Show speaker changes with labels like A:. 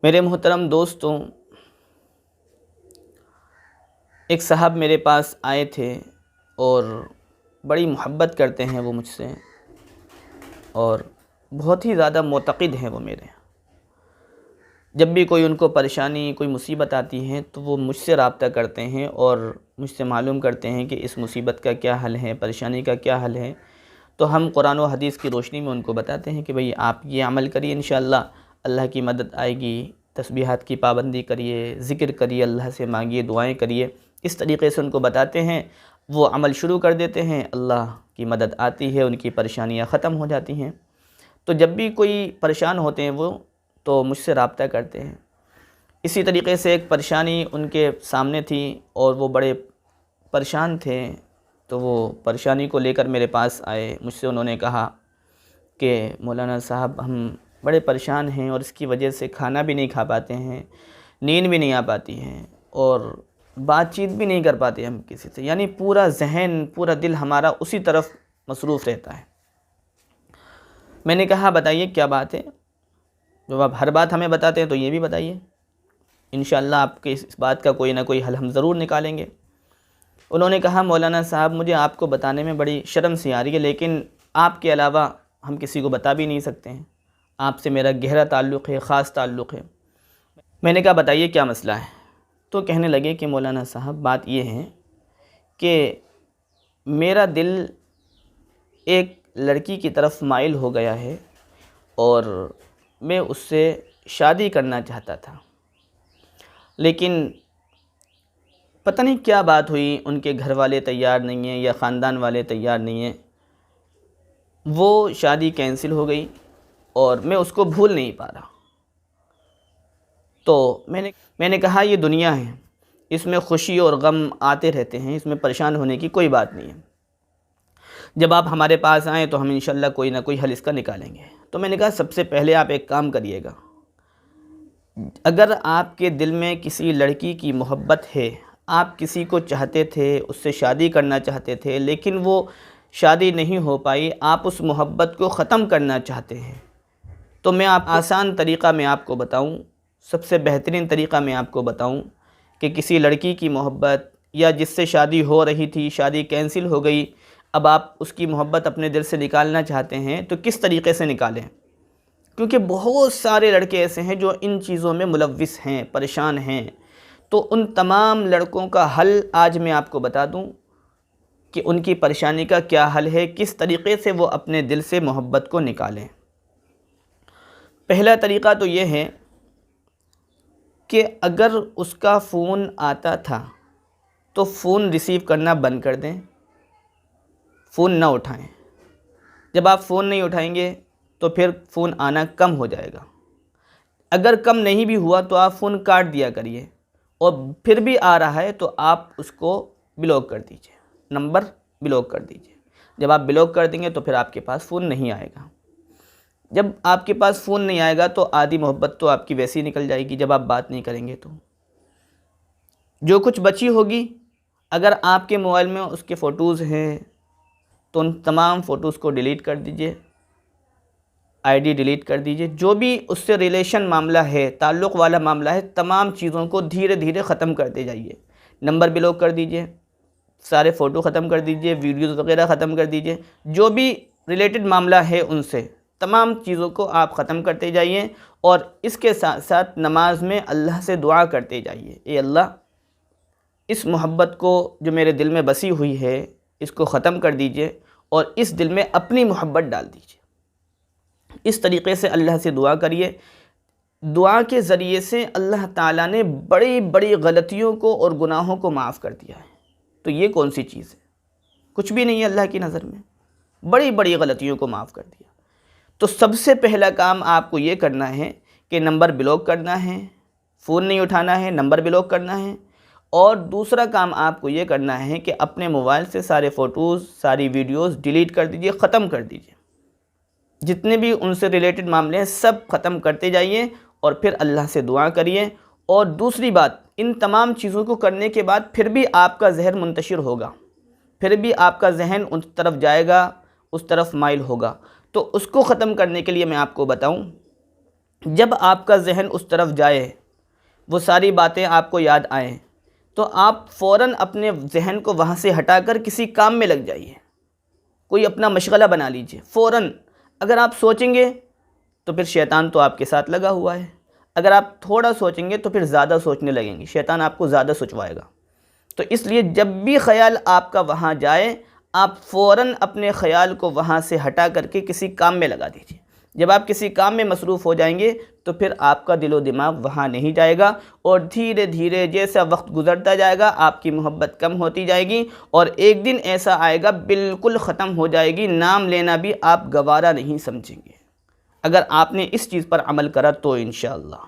A: میرے محترم دوستوں، ایک صاحب میرے پاس آئے تھے اور بڑی محبت کرتے ہیں وہ مجھ سے، اور بہت ہی زیادہ معتقد ہیں وہ میرے۔ جب بھی کوئی ان کو پریشانی، کوئی مصیبت آتی ہے تو وہ مجھ سے رابطہ کرتے ہیں اور مجھ سے معلوم کرتے ہیں کہ اس مصیبت کا کیا حل ہے، پریشانی کا کیا حل ہے۔ تو ہم قرآن و حدیث کی روشنی میں ان کو بتاتے ہیں کہ بھئی آپ یہ عمل کریے، انشاءاللہ اللہ کی مدد آئے گی۔ تسبیحات کی پابندی کریے، ذکر کریے، اللہ سے مانگیے، دعائیں کریے۔ اس طریقے سے ان کو بتاتے ہیں، وہ عمل شروع کر دیتے ہیں، اللہ کی مدد آتی ہے، ان کی پریشانیاں ختم ہو جاتی ہیں۔ تو جب بھی کوئی پریشان ہوتے ہیں وہ تو مجھ سے رابطہ کرتے ہیں۔ اسی طریقے سے ایک پریشانی ان کے سامنے تھی اور وہ بڑے پریشان تھے، تو وہ پریشانی کو لے کر میرے پاس آئے۔ مجھ سے انہوں نے کہا کہ مولانا صاحب ہم بڑے پریشان ہیں اور اس کی وجہ سے کھانا بھی نہیں کھا پاتے ہیں، نیند بھی نہیں آ پاتی ہے اور بات چیت بھی نہیں کر پاتے ہم کسی سے، یعنی پورا ذہن، پورا دل ہمارا اسی طرف مصروف رہتا ہے۔ میں نے کہا بتائیے کیا بات ہے؟ جب آپ ہر بات ہمیں بتاتے ہیں تو یہ بھی بتائیے، انشاءاللہ آپ کے اس بات کا کوئی نہ کوئی حل ہم ضرور نکالیں گے۔ انہوں نے کہا مولانا صاحب مجھے آپ کو بتانے میں بڑی شرم سی آ رہی ہے، لیکن آپ کے علاوہ ہم کسی کو بتا بھی نہیں سکتے ہیں، آپ سے میرا گہرا تعلق ہے، خاص تعلق ہے۔ میں نے کہا بتائیے کیا مسئلہ ہے؟ تو کہنے لگے کہ مولانا صاحب بات یہ ہے کہ میرا دل ایک لڑکی کی طرف مائل ہو گیا ہے اور میں اس سے شادی کرنا چاہتا تھا، لیکن پتہ نہیں کیا بات ہوئی، ان کے گھر والے تیار نہیں ہیں یا خاندان والے تیار نہیں ہیں، وہ شادی کینسل ہو گئی اور میں اس کو بھول نہیں پا رہا۔ تو میں نے کہا یہ دنیا ہے، اس میں خوشی اور غم آتے رہتے ہیں، اس میں پریشان ہونے کی کوئی بات نہیں ہے۔ جب آپ ہمارے پاس آئیں تو ہم انشاءاللہ کوئی نہ کوئی حل اس کا نکالیں گے۔ تو میں نے کہا سب سے پہلے آپ ایک کام کریے گا، اگر آپ کے دل میں کسی لڑکی کی محبت ہے، آپ کسی کو چاہتے تھے، اس سے شادی کرنا چاہتے تھے، لیکن وہ شادی نہیں ہو پائی، آپ اس محبت کو ختم کرنا چاہتے ہیں، تو میں آسان طریقہ میں آپ کو بتاؤں، سب سے بہترین طریقہ میں آپ کو بتاؤں کہ کسی لڑکی کی محبت یا جس سے شادی ہو رہی تھی، شادی کینسل ہو گئی، اب آپ اس کی محبت اپنے دل سے نکالنا چاہتے ہیں تو کس طریقے سے نکالیں؟ کیونکہ بہت سارے لڑکے ایسے ہیں جو ان چیزوں میں ملوث ہیں، پریشان ہیں۔ تو ان تمام لڑکوں کا حل آج میں آپ کو بتا دوں کہ ان کی پریشانی کا کیا حل ہے، کس طریقے سے وہ اپنے دل سے محبت کو نکالیں۔ پہلا طریقہ تو یہ ہے کہ اگر اس کا فون آتا تھا تو فون ریسیو کرنا بند کر دیں، فون نہ اٹھائیں۔ جب آپ فون نہیں اٹھائیں گے تو پھر فون آنا کم ہو جائے گا۔ اگر کم نہیں بھی ہوا تو آپ فون کاٹ دیا کریے، اور پھر بھی آ رہا ہے تو آپ اس کو بلاک کر دیجئے، نمبر بلاک کر دیجئے۔ جب آپ بلاک کر دیں گے تو پھر آپ کے پاس فون نہیں آئے گا۔ جب آپ کے پاس فون نہیں آئے گا تو آدھی محبت تو آپ کی ویسی نکل جائے گی جب آپ بات نہیں کریں گے تو۔ جو کچھ بچی ہوگی، اگر آپ کے موبائل میں اس کے فوٹوز ہیں تو ان تمام فوٹوز کو ڈیلیٹ کر دیجئے، آئی ڈی ڈیلیٹ کر دیجئے۔ جو بھی اس سے ریلیشن معاملہ ہے، تعلق والا معاملہ ہے، تمام چیزوں کو دھیرے دھیرے ختم کرتے جائیے۔ نمبر بلاک کر دیجئے، سارے فوٹو ختم کر دیجئے، ویڈیوز وغیرہ ختم کر دیجئے، جو بھی ریلیٹڈ معاملہ ہے ان سے تمام چیزوں کو آپ ختم کرتے جائیے، اور اس کے ساتھ ساتھ نماز میں اللہ سے دعا کرتے جائیے، اے اللہ اس محبت کو جو میرے دل میں بسی ہوئی ہے اس کو ختم کر دیجئے اور اس دل میں اپنی محبت ڈال دیجئے۔ اس طریقے سے اللہ سے دعا کریے۔ دعا کے ذریعے سے اللہ تعالیٰ نے بڑی بڑی غلطیوں کو اور گناہوں کو معاف کر دیا ہے۔ تو یہ کون سی چیز ہے؟ کچھ بھی نہیں ہے اللہ کی نظر میں، بڑی بڑی غلطیوں کو معاف کر دیا۔ تو سب سے پہلا کام آپ کو یہ کرنا ہے کہ نمبر بلاک کرنا ہے، فون نہیں اٹھانا ہے، نمبر بلاک کرنا ہے، اور دوسرا کام آپ کو یہ کرنا ہے کہ اپنے موبائل سے سارے فوٹوز، ساری ویڈیوز ڈیلیٹ کر دیجئے، ختم کر دیجئے۔ جتنے بھی ان سے ریلیٹڈ معاملے ہیں سب ختم کرتے جائیے اور پھر اللہ سے دعا کریے۔ اور دوسری بات، ان تمام چیزوں کو کرنے کے بعد پھر بھی آپ کا ذہن منتشر ہوگا، پھر بھی آپ کا ذہن اس طرف جائے گا، اس طرف مائل ہوگا۔ تو اس کو ختم کرنے کے لیے میں آپ کو بتاؤں جب آپ کا ذہن اس طرف جائے، وہ ساری باتیں آپ کو یاد آئیں، تو آپ فوراً اپنے ذہن کو وہاں سے ہٹا کر کسی کام میں لگ جائیے، کوئی اپنا مشغلہ بنا لیجیے فوراً۔ اگر آپ سوچیں گے تو پھر شیطان تو آپ کے ساتھ لگا ہوا ہے، اگر آپ تھوڑا سوچیں گے تو پھر زیادہ سوچنے لگیں گے، شیطان آپ کو زیادہ سوچوائے گا۔ تو اس لیے جب بھی خیال آپ کا وہاں جائے، آپ فوراً اپنے خیال کو وہاں سے ہٹا کر کے کسی کام میں لگا دیجیے۔ جب آپ کسی کام میں مصروف ہو جائیں گے تو پھر آپ کا دل و دماغ وہاں نہیں جائے گا، اور دھیرے دھیرے جیسا وقت گزرتا جائے گا آپ کی محبت کم ہوتی جائے گی، اور ایک دن ایسا آئے گا بالکل ختم ہو جائے گی، نام لینا بھی آپ گوارا نہیں سمجھیں گے۔ اگر آپ نے اس چیز پر عمل کرا تو انشاءاللہ